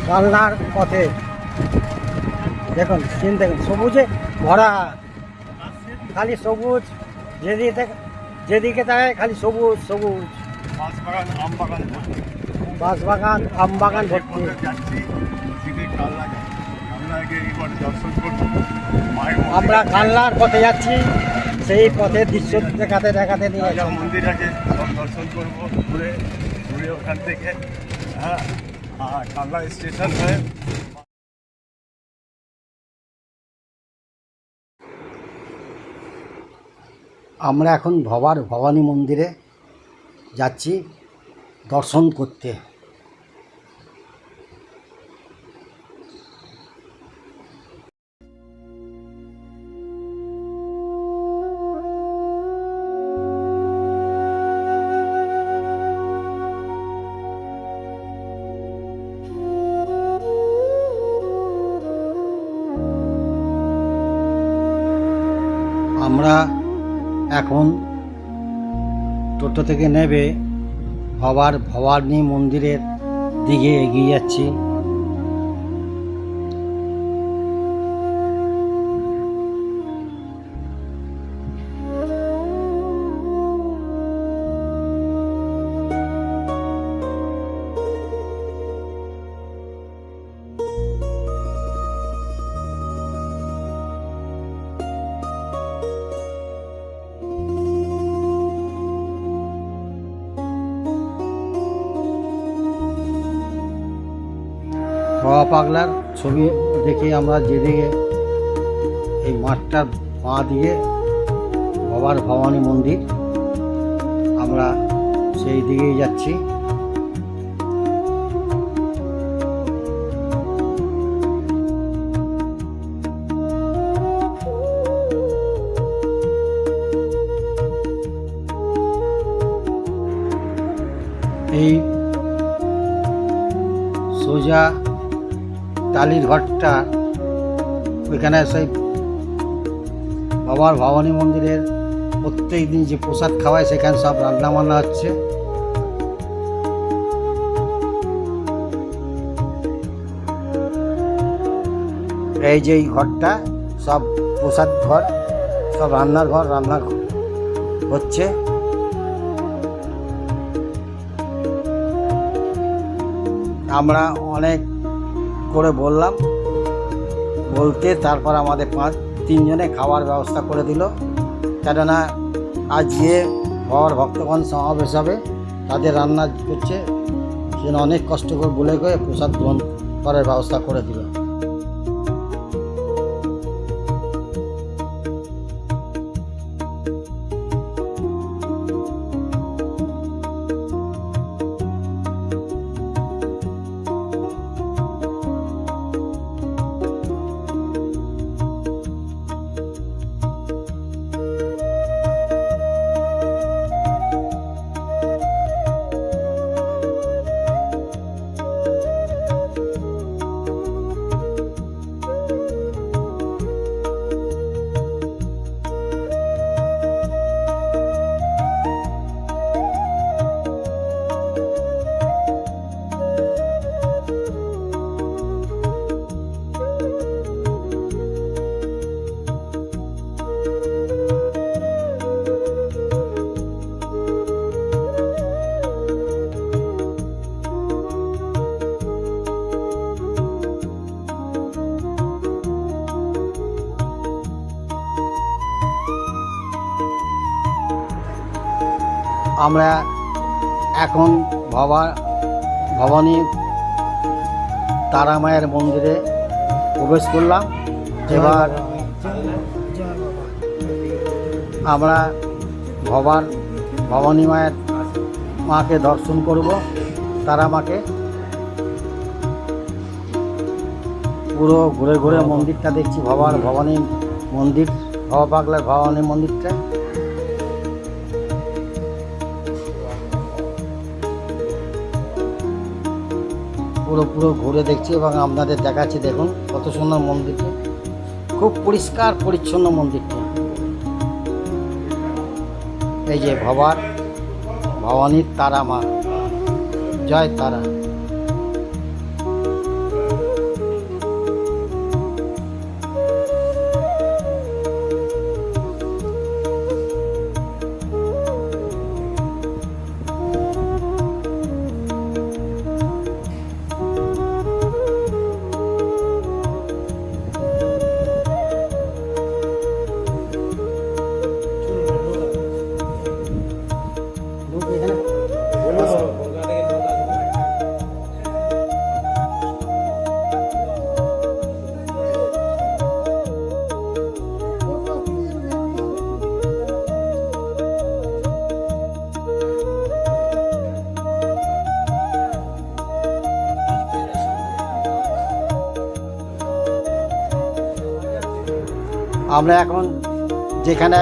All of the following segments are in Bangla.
কালনার পথে দেখুন সিন দেখুন, সবুজে ভরা, খালি সবুজ, যেদিকে তাকায় খালি সবুজ সবুজ, বাঁশবাগান আম বাগান ভর্তি। বাঁশবাগান আম বাগান ভর্তি। যাচ্ছি সিধে কালনা যাই, কালনাকে এবার দর্শন করবো মায়ের আমরা কালনার পথে যাচ্ছি, সেই পথের দৃশ্য দেখাতে দেখাতে নিয়ে রাজা মন্দির আছে, সব দর্শন করবো ঘুরে ঘুরে ওখান থেকে। হ্যাঁ, আর কালনা স্টেশন হয়ে আমরা এখন ভবানী মন্দিরে যাচ্ছি দর্শন করতে। আমরা এখন টোটো থেকে নেবে ভবানী মন্দিরের দিকে এগিয়ে যাচ্ছি। বাবা পাগলার ছবি দেখে আমরা যেদিকে এই মাঠটার বাঁ দিকে ভবানী মন্দির, আমরা সেই দিকেই যাচ্ছি। এই সোজা টালির ঘরটা, ওইখানে সেই ভবানী মন্দিরের প্রত্যেক দিন যে প্রসাদ খাওয়ায় সেখানে সব রান্না বান্না হচ্ছে। এই যে এই ঘরটা সব প্রসাদ ঘর, সব রান্না হচ্ছে। আমরা অনেক করে বলতে তারপর আমাদের 3 জনে খাওয়ার ব্যবস্থা করে দিল, কেননা আজ যে ভক্তগণ সমাবেশ হবে তাদের রান্না করছে, সেজন্য অনেক কষ্ট করে বলে প্রসাদ গ্রহণ করার ব্যবস্থা করে দিল। আমরা এখন ভবানী তারা মায়ের মন্দিরে প্রবেশ করলাম। এবার আমরা ভবানী মাকে দর্শন করব, তারা মাকে। পুরো ঘুরে ঘুরে মন্দিরটা দেখছি, ভবানী মন্দির, বাবা পাগলার ভবানী মন্দিরটা। পুরো ঘুরে দেখছি এবং আপনাদের দেখাচ্ছি। দেখুন কত সুন্দর মন্দিরটা, খুব পরিষ্কার পরিচ্ছন্ন মন্দিরটা। এই যে ভবানীর তারা মা, জয় তারা। আমরা এখন যেখানে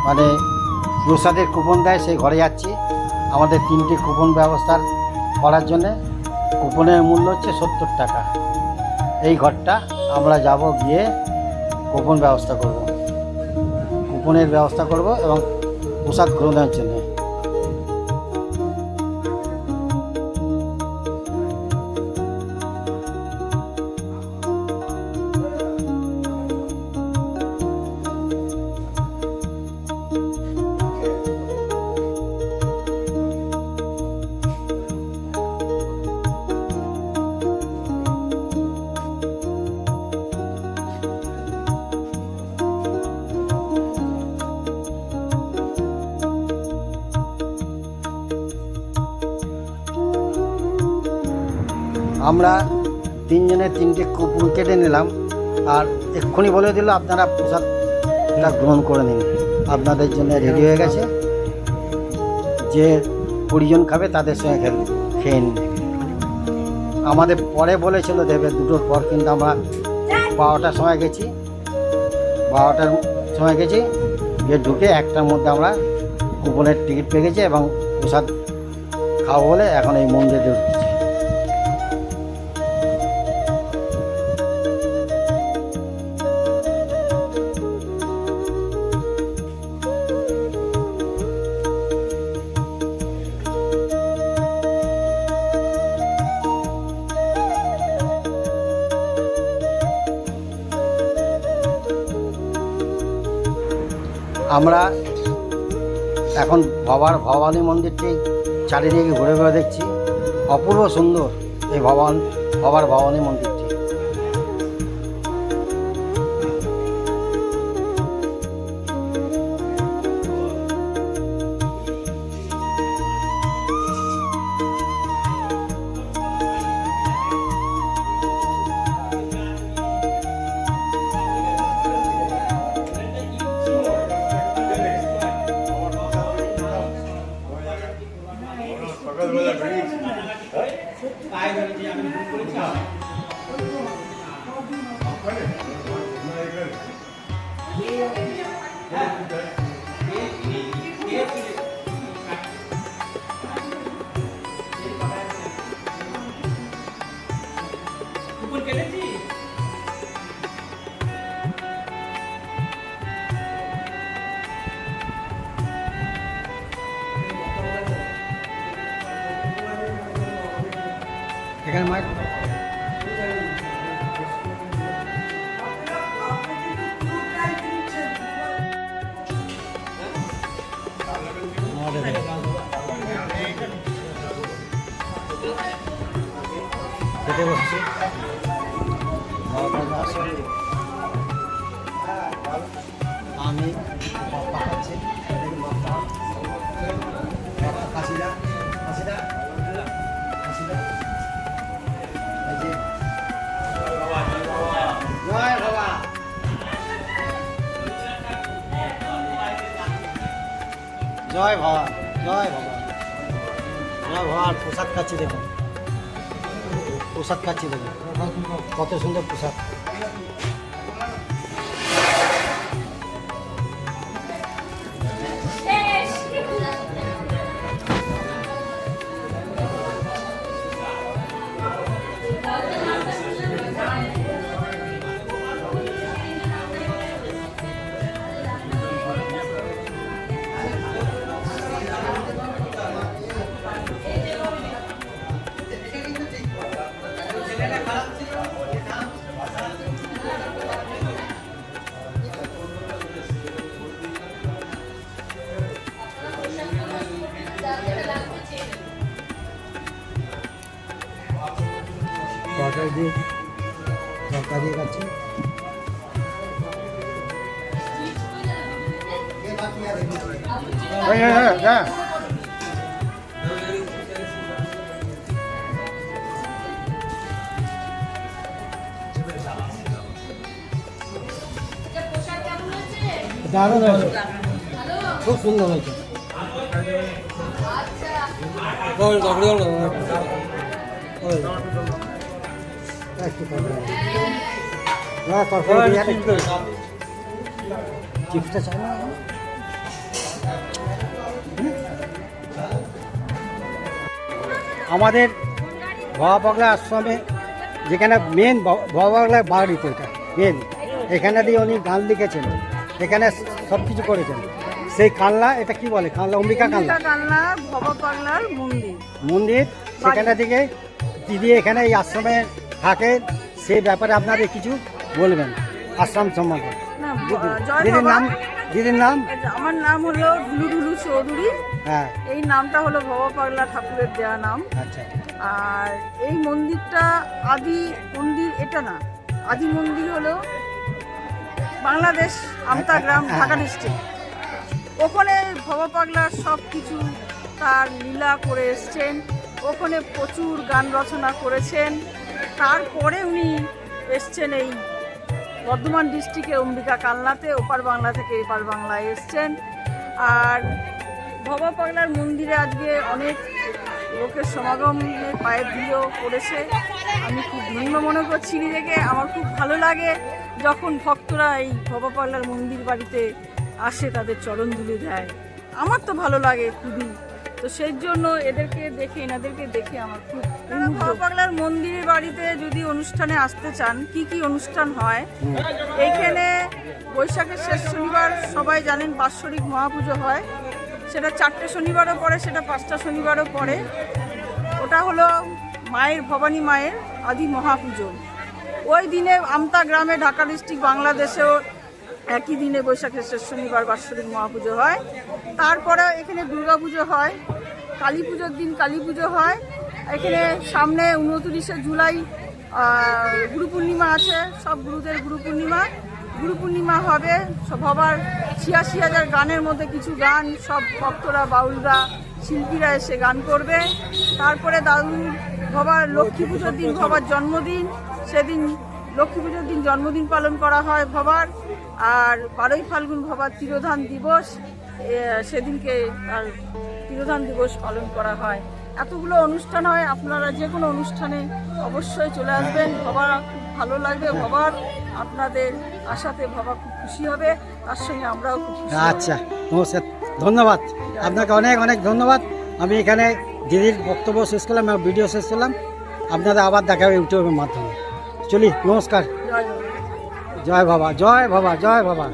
মানে প্রসাদের কুপন দেয় সেই ঘরে যাচ্ছি। আমাদের 3টে কুপন ব্যবস্থা করার জন্যে কুপনের মূল্য হচ্ছে 70 টাকা। এই ঘরটা আমরা যাব, গিয়ে কুপন ব্যবস্থা করব, কুপনের ব্যবস্থা করব এবং প্রসাদ গ্রহণের জন্য। আমরা 3 জনের 3টে কুপন কেটে নিলাম, আর এক্ষুনি বলে দিল আপনারা প্রসাদটা গ্রহণ করে নিন। আপনাদের জন্য রেডি হয়ে গেছে, যে 20 জন খাবে তাদের সঙ্গে খেয়ে নিন। আমাদের পরে বলেছিল দেবে 2টোর পর, কিন্তু আমরা 12টার সময় গেছি, 12টার সময় গেছি, গিয়ে ঢুকে 1টার মধ্যে আমরা কুপনের টিকিট পেয়ে গেছি এবং প্রসাদ খাওয়া বলে এখন এই মন্দিরে ঢুকছি। আমরা এখন ভবানী মন্দিরটি চারিদিকে ঘুরে ঘুরে দেখছি। অপূর্ব সুন্দর এই ভবানী মন্দিরটি। এখানে মাইক খেতে বসছি। আমি বাপ্পা খাচ্ছি, কাশিদা কাশিদা কাশিদা, এই যে জয় বাবা, জয় বাবা, জয় বাবা, জয় বাবার প্রসাদ খাচ্ছি। দেখুন প্রসাদ খাচ্ছি, দেখুন কত সুন্দর প্রসাদ। তরকারি দিয়ে খাচ্ছি। হ্যাঁ দারুণ হয়েছে, খুব সুন্দর হয়েছে। একটু না তরকারি দিয়ে একটু চিপসটা চাই না আমাদের ভবা পাগলা আশ্রমে যেখানে মেন ভবা পাগলার বাড়ি তো এটা মেন এখানে দিয়ে উনি গান লিখেছেন এখানে সব কিছু করেছেন সেই কালনা এটা কি বলে কালনা অম্বিকা কালনা কালনা ভবা পাগলার মন্দির মন্দির সেখানে থেকে দিদি এখানে এই আশ্রমে থাকে সেই ব্যাপারে আপনাদের কিছু বলবেন আশ্রম সম্বন্ধে না, জয় দিদির বাবা। নাম দিদির নাম আমার নাম হলো ঢুলু ঢুলু চৌধুরী। হ্যাঁ এই নামটা হলো ভবা পাগলা ঠাকুরের দেওয়া নাম। আচ্ছা আর এই মন্দিরটা আদি মন্দির এটা না, আদি মন্দির হলো বাংলাদেশ আমতা গ্রাম ঢাকা ডিস্ট্রিক্ট। ওখানে ভবা পাগলার সব কিছু তার লীলা করে এসছেন, ওখানে প্রচুর গান রচনা করেছেন। তারপরে উনি এসছেন এই বর্ধমান ডিস্ট্রিক্টে অম্বিকা কালনাতে, ওপার বাংলা থেকে এপার বাংলায় এসছেন। আর ভবা পাগলার মন্দিরে আজকে অনেক লোকের সমাগমের পায়ের ধুলো পড়েছে। আমি খুব ধন্য মনে করছি নিজেকে। আমার খুব ভালো লাগে যখন ভক্তরা এই ভবা পাগলার মন্দির বাড়িতে আসে, তাদের চরণ ধুলে দেয়। আমার তো ভালো লাগে খুবই। তো সেই জন্য এনাদেরকে দেখে আমার খুব ভবা পাগলার মন্দিরের বাড়িতে যদি অনুষ্ঠানে আসতে চান, কি কি অনুষ্ঠান হয় এইখানে? বৈশাখের শেষ শনিবার সবাই জানেন বাৎসরিক মহাপুজো হয়। সেটা 4টে শনিবারও পড়ে, সেটা 5টা শনিবারও পড়ে। ওটা হলো মায়ের ভবানী মায়ের আদি মহাপুজো। ওই দিনে আমতা গ্রামে ঢাকা ডিস্ট্রিক্ট বাংলাদেশেও একই দিনে বৈশাখের শেষ শনিবার বাৎসরিক মহাপুজো হয়। তারপরে এখানে দুর্গাপুজো হয়, কালী পুজোর দিন কালী পুজো হয়। এখানে সামনে 29শে জুলাই গুরু পূর্ণিমা আছে, সব গুরুদের গুরু পূর্ণিমা হবে। সব ভবার 86,000 গানের মধ্যে কিছু গান সব ভক্তরা, বাউলরা, শিল্পীরা এসে গান করবে। তারপরে দাদুর ভবার লক্ষ্মী পুজোর দিন ভবার জন্মদিন, সেদিন লক্ষ্মী পুজোর দিন জন্মদিন পালন করা হয় ভবার। আর 12ই ফাল্গুন ভবার তিরোধান দিবস, সেদিনকে তার তিরোধান দিবস পালন করা হয়। এতগুলো অনুষ্ঠান হয়, আপনারা যে কোনো অনুষ্ঠানে অবশ্যই চলে আসবেন। ভবা খুব ভালো লাগবে, ভবার আপনাদের আশাতে ভবা খুব খুশি হবে, তার সঙ্গে আমরাও খুব খুশি হব। আচ্ছা নমস্কার, ধন্যবাদ আপনাকে অনেক অনেক ধন্যবাদ। আমি এখানে দিদির বক্তব্য শেষ করলাম, ভিডিও শেষ করলাম। আপনাদের আবার দেখা হবে ইউটিউবের মাধ্যমে। চলি, নমস্কার। জয় বাবা। জয় বাবা, জয় বাবা, জয় বাবা।